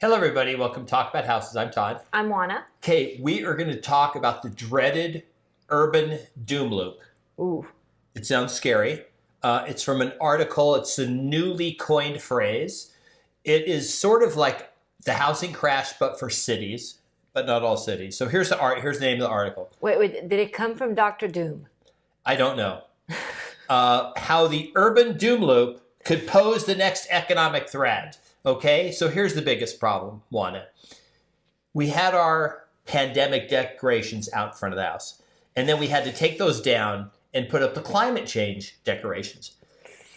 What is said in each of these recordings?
Hello, everybody. Welcome to Talk About Houses. I'm Todd. I'm Juana. Okay, we are going to talk about the dreaded urban doom loop. Ooh. It sounds scary. It's from an article. It's a newly coined phrase. It is sort of like the housing crash, but for cities, but not all cities. So here's the name of the article. Wait, did it come from Dr. Doom? I don't know. How the urban doom loop could pose the next economic threat. Okay, so here's the biggest problem, Juana. We had our pandemic decorations out in front of the house, and then we had to take those down and put up the climate change decorations.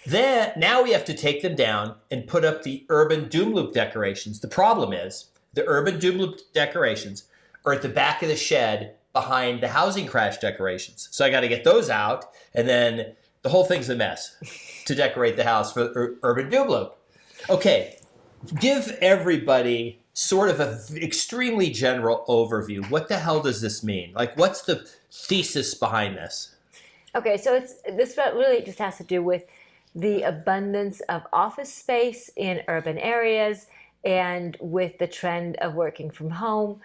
Now we have to take them down and put up the urban doom loop decorations. The problem is the urban doom loop decorations are at the back of the shed behind the housing crash decorations. So I got to get those out, and then the whole thing's a mess to decorate the house for urban doom loop. Okay. Give everybody sort of an extremely general overview. What the hell does this mean? Like, what's the thesis behind this? Okay, so this really just has to do with the abundance of office space in urban areas and with the trend of working from home.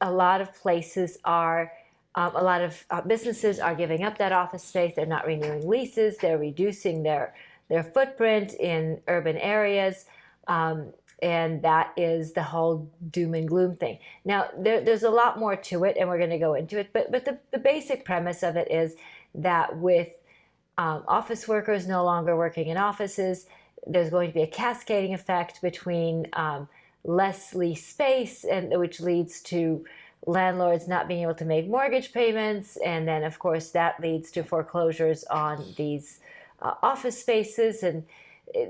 A lot of places are, a lot of businesses are giving up that office space. They're not renewing leases. They're reducing their footprint in urban areas. And that is the whole doom and gloom thing. Now, there's a lot more to it, and we're going to go into it. But the basic premise of it is that with office workers no longer working in offices, there's going to be a cascading effect between less lease space, and which leads to landlords not being able to make mortgage payments. And then, of course, that leads to foreclosures on these office spaces, and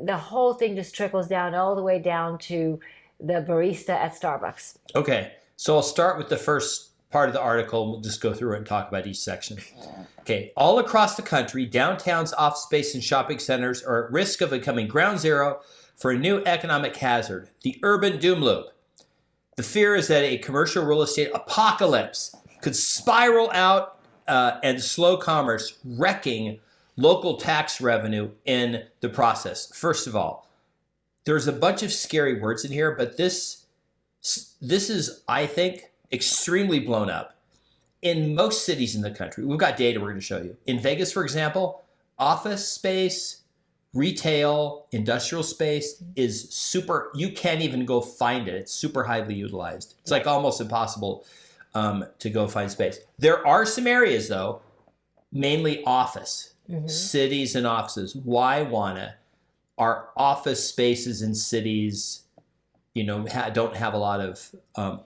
the whole thing just trickles down all the way down to the barista at Starbucks. Okay, so I'll start with the first part of the article. We'll just go through it and talk about each section. Okay, all across the country, downtowns, office space, and shopping centers are at risk of becoming ground zero for a new economic hazard, the urban doom loop. The fear is that a commercial real estate apocalypse could spiral out and slow commerce, wrecking local tax revenue in the process. First of all, there's a bunch of scary words in here, but this is, I think, extremely blown up. In most cities in the country, we've got data we're going to show you. In Vegas, for example, office space, retail, industrial space is super, you can't even go find it. It's super highly utilized. It's like almost impossible to go find space. There are some areas, though, mainly office. Mm-hmm. Cities and offices. Why, Juana, are office spaces in cities, don't have a lot of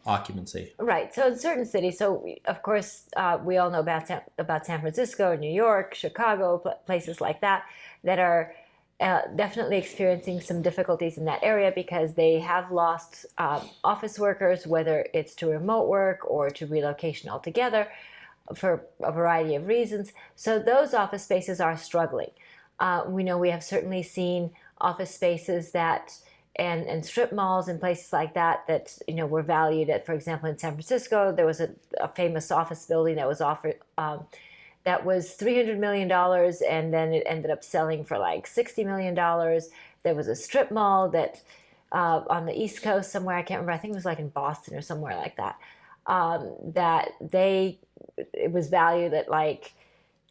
occupancy? Right. So in certain cities, of course, we all know about San Francisco, New York, Chicago, places like that are definitely experiencing some difficulties in that area because they have lost office workers, whether it's to remote work or to relocation altogether, for a variety of reasons. So those office spaces are struggling. We know we have certainly seen office spaces and strip malls and places like that were valued at, for example, in San Francisco, there was a famous office building that was offered that was $300 million, and then it ended up selling for like $60 million. There was a strip mall that on the East Coast somewhere, I can't remember, I think it was like in Boston or somewhere like that, it was valued at like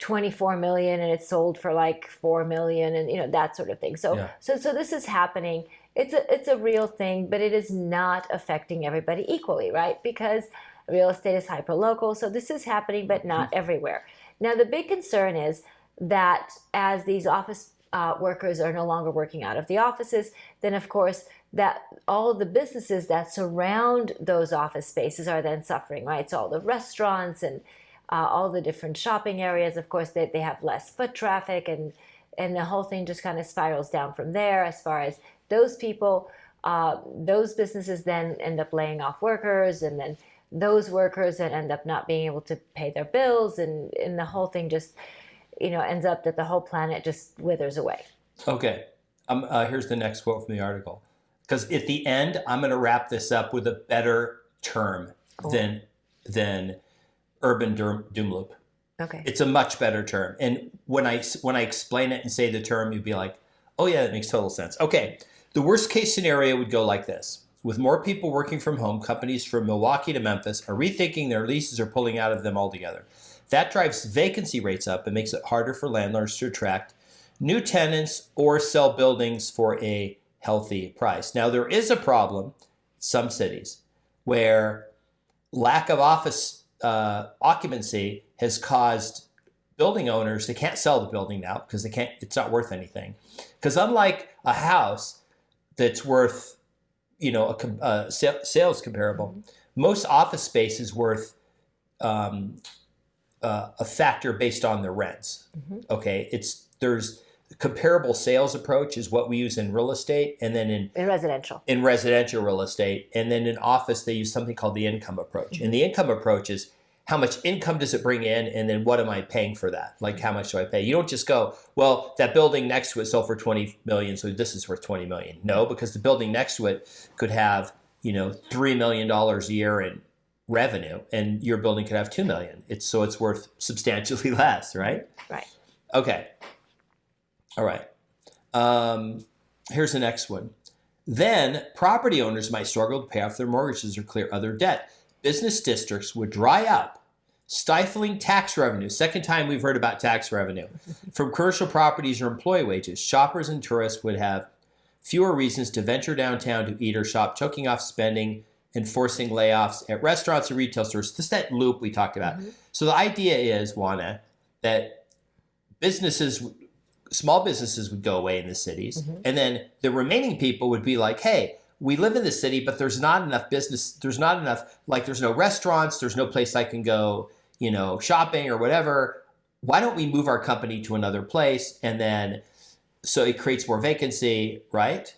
24 million and it sold for like 4 million, and that sort of thing. So this is happening. It's a real thing, but it is not affecting everybody equally, right? Because real estate is hyper-local. So this is happening, but not everywhere. Now, the big concern is that as these office workers are no longer working out of the offices, then of course that all of the businesses that surround those office spaces are then suffering, right? So all the restaurants and all the different shopping areas, of course, they have less foot traffic, and the whole thing just kind of spirals down from there as far as those people, those businesses then end up laying off workers, and then those workers then end up not being able to pay their bills, and the whole thing just, ends up that the whole planet just withers away. Okay. Here's the next quote from the article. Because at the end, I'm going to wrap this up with a better term than urban doom loop. Okay. It's a much better term. And when I explain it and say the term, you'd be like, oh yeah, that makes total sense. Okay. The worst case scenario would go like this. With more people working from home, companies from Milwaukee to Memphis are rethinking their leases or pulling out of them altogether. That drives vacancy rates up and makes it harder for landlords to attract new tenants or sell buildings for a healthy price. Now, there is a problem in some cities where lack of office occupancy has caused building owners, they can't sell the building now because it's not worth anything. Because unlike a house that's worth, sales comparable, most office space is worth a factor based on the rents. Okay, there's comparable sales approach is what we use in real estate, and then in residential real estate, and then in office they use something called the income approach. And the income approach is how much income does it bring in, and then what am I paying for that? Like, how much do I pay? You don't just go, well, that building next to it sold for 20 million, so this is worth 20 million. No, because the building next to it could have, $3 million a year in revenue, and your building could have 2 million. It's worth substantially less, right? Right. Okay. All right. Here's the next one. Then property owners might struggle to pay off their mortgages or clear other debt. Business districts would dry up, stifling tax revenue. Second time we've heard about tax revenue from commercial properties or employee wages. Shoppers and tourists would have fewer reasons to venture downtown to eat or shop, choking off spending and forcing layoffs at restaurants and retail stores. Just that loop we talked about. So the idea is, Juana, that small businesses would go away in the cities, and then the remaining people would be like, hey, we live in the city, but there's not enough business. There's not enough, there's no restaurants. There's no place I can go, shopping or whatever. Why don't we move our company to another place? And then, so it creates more vacancy, right?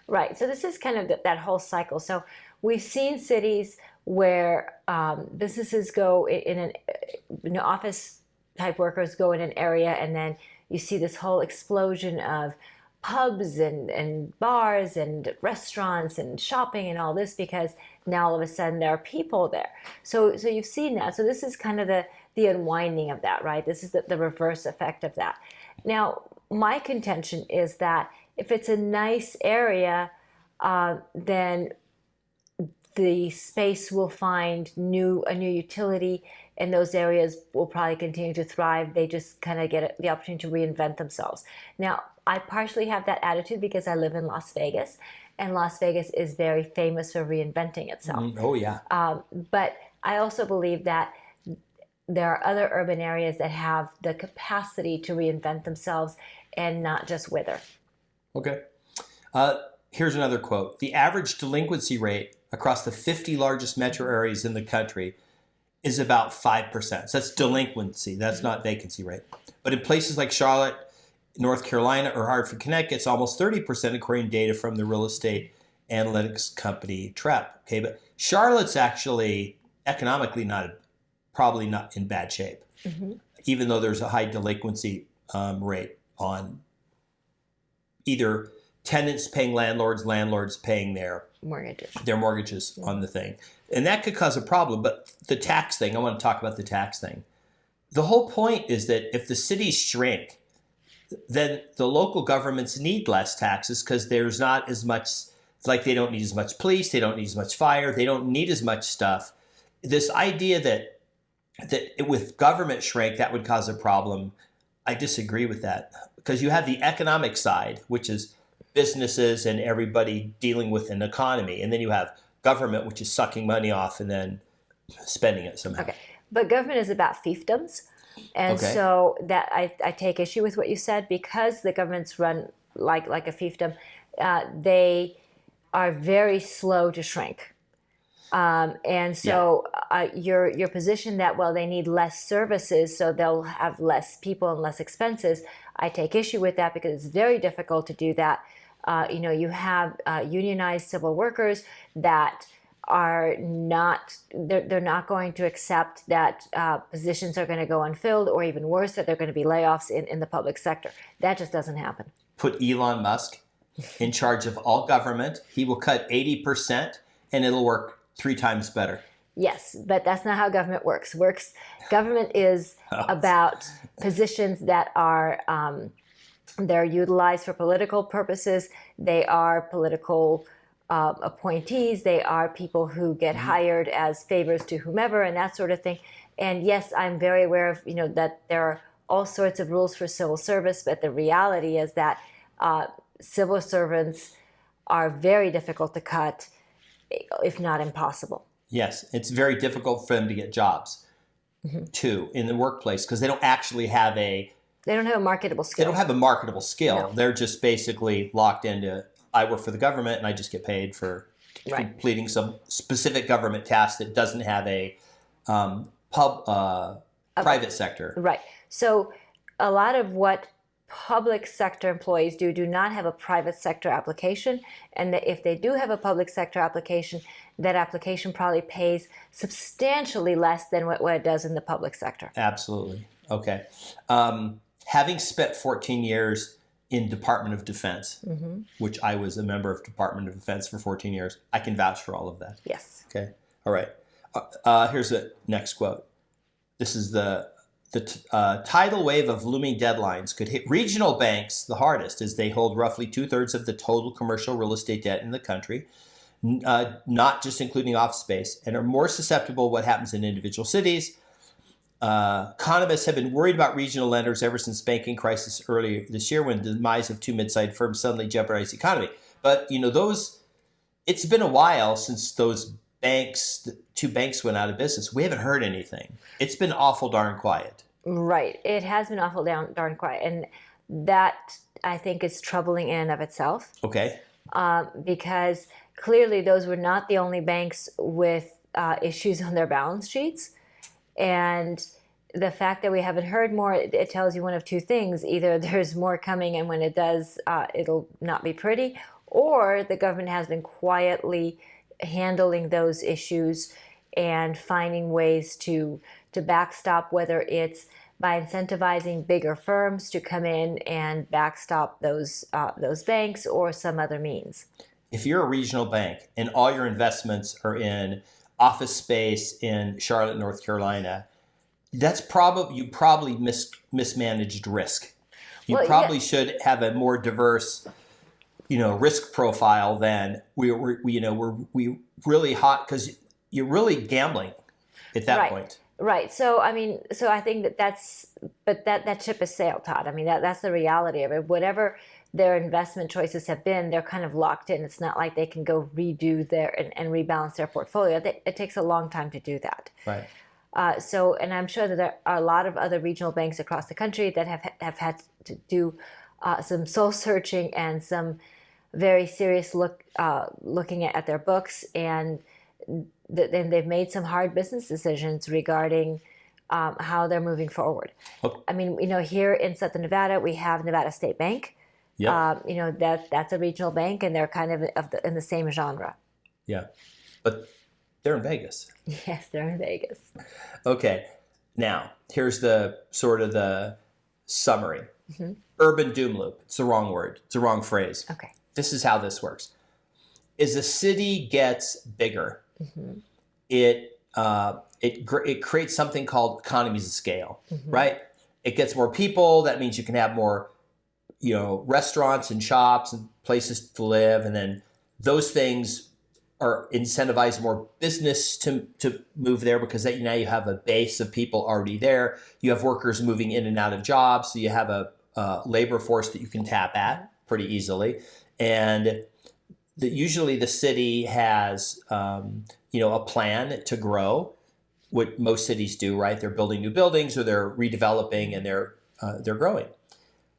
Right. So this is kind of that whole cycle. So we've seen cities where businesses go in an office type workers go in an area, and then you see this whole explosion of pubs and bars and restaurants and shopping and all this, because now all of a sudden there are people there. So you've seen that. So this is kind of the unwinding of that, right? This is the reverse effect of that. Now, my contention is that if it's a nice area, then the space will find a new utility, and those areas will probably continue to thrive. They just kind of get the opportunity to reinvent themselves. Now, I partially have that attitude because I live in Las Vegas, and Las Vegas is very famous for reinventing itself. Oh, yeah. But I also believe that there are other urban areas that have the capacity to reinvent themselves and not just wither. Okay. Here's another quote. The average delinquency rate across the 50 largest metro areas in the country is about 5%. So that's delinquency. That's not vacancy rate. But in places like Charlotte, North Carolina, or Hartford, Connecticut, it's almost 30% according to data from the real estate analytics company TREP. Okay, but Charlotte's actually economically probably not in bad shape, even though there's a high delinquency rate on either tenants paying landlords paying their mortgages on the thing. And that could cause a problem. But the tax thing, I want to talk about the tax thing. The whole point is that if the cities shrink, then the local governments need less taxes because there's not as much, they don't need as much police, they don't need as much fire, they don't need as much stuff. This idea that with government shrink, that would cause a problem, I disagree with that. Because you have the economic side, which is businesses and everybody dealing with an economy. And then you have government, which is sucking money off and then spending it somehow. Okay. But government is about fiefdoms. And so that I take issue with what you said, because the governments run like a fiefdom. They are very slow to shrink. And so your position that, well, they need less services, so they'll have less people and less expenses, I take issue with that because it's very difficult to do that. You have unionized civil workers that are not, they're not going to accept that positions are going to go unfilled, or even worse, that they're going to be layoffs in the public sector. That just doesn't happen. Put Elon Musk in charge of all government. He will cut 80% and it'll work 3 times better. Yes, but that's not how government works. Government is about positions that are they're utilized for political purposes. They are political appointees. They are people who get hired as favors to whomever and that sort of thing. And yes, I'm very aware of, that there are all sorts of rules for civil service, but the reality is that civil servants are very difficult to cut, if not impossible. Yes, it's very difficult for them to get jobs, too, in the workplace, because they don't actually have They don't have a marketable skill. They don't have a marketable skill. No. They're just basically locked into, I work for the government and I just get paid for completing some specific government task that doesn't have a private sector. Right. So a lot of what public sector employees do not have a private sector application. And that if they do have a public sector application, that application probably pays substantially less than what it does in the public sector. Absolutely. Okay. Having spent 14 years in Department of Defense, which I was a member of Department of Defense for 14 years, I can vouch for all of that. Yes. Okay. All right. Here's the next quote. This is the tidal wave of looming deadlines could hit regional banks the hardest, as they hold roughly 2/3 of the total commercial real estate debt in the country, not just including office space, and are more susceptible to what happens in individual cities. Economists have been worried about regional lenders ever since banking crisis earlier this year, when the demise of two mid-sized firms suddenly jeopardized the economy. But it's been a while since those two banks went out of business. We haven't heard anything. It's been awful darn quiet. Right. It has been awful darn quiet. And that, I think, is troubling in and of itself. Okay. Because clearly those were not the only banks with issues on their balance sheets. And the fact that we haven't heard more, it tells you one of two things. Either there's more coming, and when it does, it'll not be pretty, or the government has been quietly handling those issues and finding ways to backstop, whether it's by incentivizing bigger firms to come in and backstop those banks, or some other means. If you're a regional bank and all your investments are in office space in Charlotte, North Carolina, you probably mismanaged risk. You probably should have a more diverse, risk profile than we're really hot, because you're really gambling at that point. Right. So I think that ship has sailed, Todd. I mean, that's the reality of it. Whatever their investment choices have been, they're kind of locked in. It's not like they can go redo and rebalance their portfolio. It takes a long time to do that. Right. And I'm sure that there are a lot of other regional banks across the country that have had to do some soul searching and some very serious looking at their books, and then they've made some hard business decisions regarding how they're moving forward. Okay. I mean, here in Southern Nevada, we have Nevada State Bank. Yep. That's a regional bank, and they're kind of in the same genre. Yeah, but they're in Vegas. Yes, they're in Vegas. Okay, now here's the sort of the summary. Urban doom loop. It's the wrong word. It's the wrong phrase. Okay. This is how this works. As a city gets bigger, it creates something called economies of scale, right? It gets more people. That means you can have more, restaurants and shops and places to live, and then those things are incentivize more business to move there, because now you have a base of people already there. You have workers moving in and out of jobs, so you have a labor force that you can tap at pretty easily. And usually the city has a plan to grow, what most cities do, right? They're building new buildings, or they're redeveloping, and they're growing.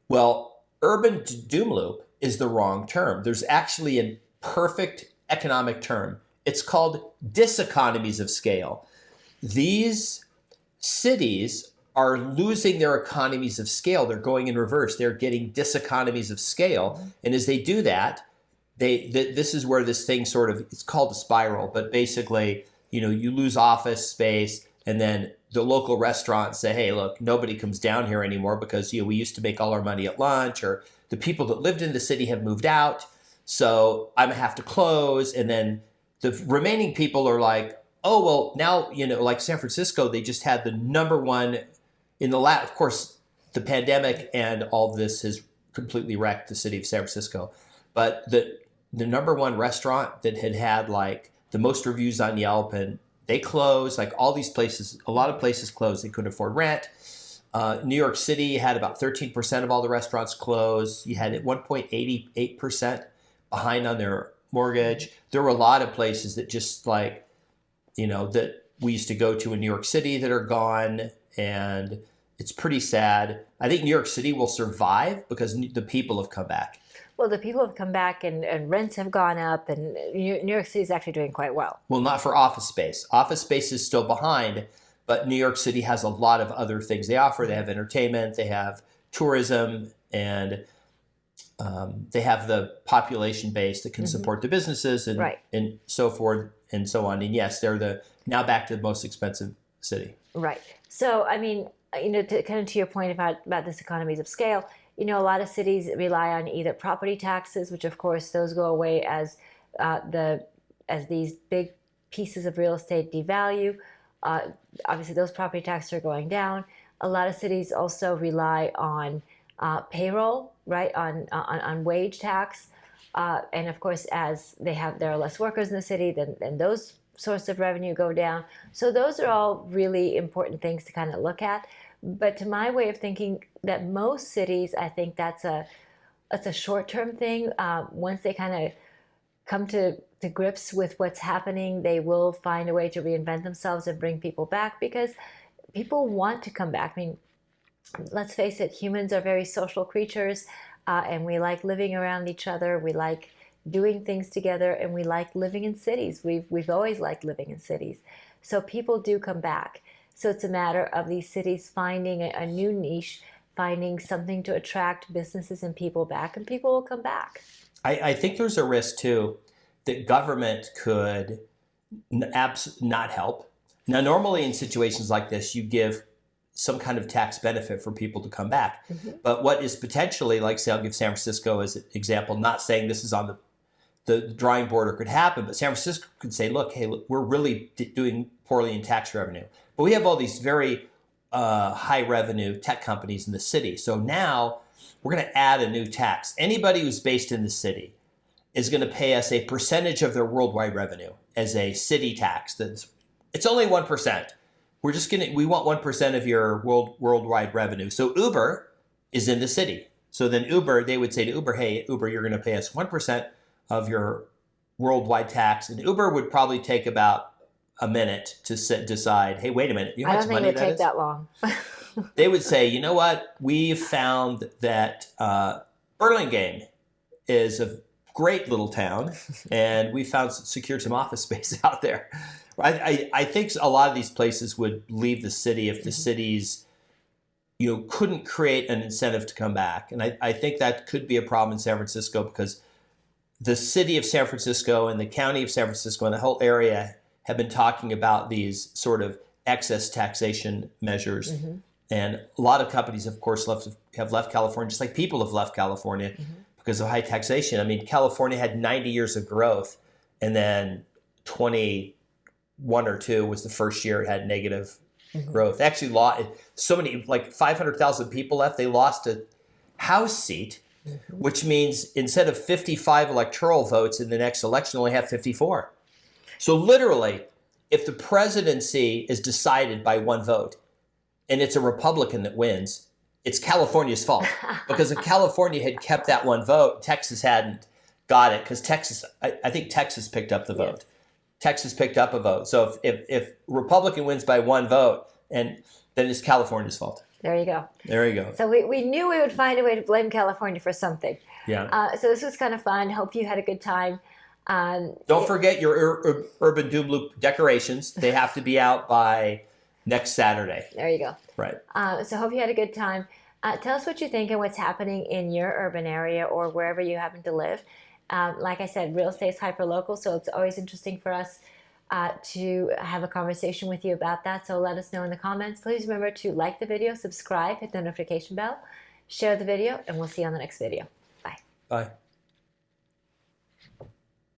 Well, urban doom loop is the wrong term. There's actually a perfect economic term. It's called diseconomies of scale. These cities are losing their economies of scale. They're going in reverse. They're getting diseconomies of scale. And as they do that, this is where this thing it's called a spiral, but basically, you lose office space, and then the local restaurants say, hey, look, nobody comes down here anymore because we used to make all our money at lunch, or the people that lived in the city have moved out, so I'm gonna have to close. And then the remaining people are like, oh, well, now, like San Francisco, they just had the number one of course, the pandemic and all this has completely wrecked the city of San Francisco. But the the number one restaurant that had like the most reviews on Yelp, and they closed. Like all these places, a lot of places closed. They couldn't afford rent. New York City had about 13% of all the restaurants closed. You had at 1.88% behind on their mortgage. There were a lot of places that just like, that we used to go to in New York City that are gone, and it's pretty sad. I think New York City will survive because the people have come back. Well, the people have come back, and rents have gone up, and New York City is actually doing quite well. Well, not for office space. Office space is still behind, but New York City has a lot of other things they offer. They have entertainment, they have tourism, and they have the population base that can support the businesses and, right. and so forth and so on. And yes, they're now back to the most expensive city. Right. So, I mean, to your point about this economies of scale, a lot of cities rely on either property taxes, which of course those go away as these big pieces of real estate devalue. Obviously, those property taxes are going down. A lot of cities also rely on payroll, right, on wage tax. And of course, as there are less workers in the city, then those sources of revenue go down. So those are all really important things to kind of look at. But to my way of thinking, that most cities, I think that's a short-term thing. Once they kind of come to grips with what's happening, they will find a way to reinvent themselves and bring people back, because people want to come back. I mean, let's face it, humans are very social creatures, and we like living around each other. We like doing things together, and we like living in cities. We've always liked living in cities. So people do come back. So it's a matter of these cities finding a new niche, finding something to attract businesses and people back, and people will come back. I think there's a risk, too, that government could not help. Now, normally in situations like this, you give some kind of tax benefit for people to come back. Mm-hmm. But what is potentially, like, say, I'll give San Francisco as an example, not saying this is on the drawing board or could happen, but San Francisco could say, look, we're really doing poorly in tax revenue. But we have all these very high revenue tech companies in the city. So now we're going to add a new tax. Anybody who's based in the city is going to pay us a percentage of their worldwide revenue as a city tax. It's only 1%. We want 1% of your worldwide revenue. So Uber is in the city. So then they would say to Uber, hey, Uber, you're going to pay us 1% of your worldwide tax. And Uber would probably take about a minute to decide, hey, wait a minute. You know how much money that is? I don't think it would take that long. They would say, you know what? We've found that Burlingame is a great little town, and we secured some office space out there. I think a lot of these places would leave the city if the cities, couldn't create an incentive to come back. And I think that could be a problem in San Francisco, because the city of San Francisco and the county of San Francisco and the whole area have been talking about these sort of excess taxation measures. Mm-hmm. And a lot of companies, of course, have left California, just like people have left California because of high taxation. I mean, California had 90 years of growth, and then 21 or 2 was the first year it had negative growth. Actually, so many, like 500,000 people left. They lost a House seat, which means instead of 55 electoral votes in the next election, only have 54. So literally, if the presidency is decided by one vote, and it's a Republican that wins, it's California's fault. Because if California had kept that one vote, Texas hadn't got it, because I think Texas picked up the vote. Yes. Texas picked up a vote. So if Republican wins by one vote, then it's California's fault. There you go. There you go. So we knew we would find a way to blame California for something. Yeah. So this was kind of fun. Hope you had a good time. Don't forget your Urban Doom Loop decorations. They have to be out by next Saturday. There you go. Right. So hope you had a good time. Tell us what you think and what's happening in your urban area or wherever you happen to live. Like I said, real estate is hyper-local, so it's always interesting for us to have a conversation with you about that. So let us know in the comments. Please remember to like the video, subscribe, hit the notification bell, share the video, and we'll see you on the next video. Bye. Bye.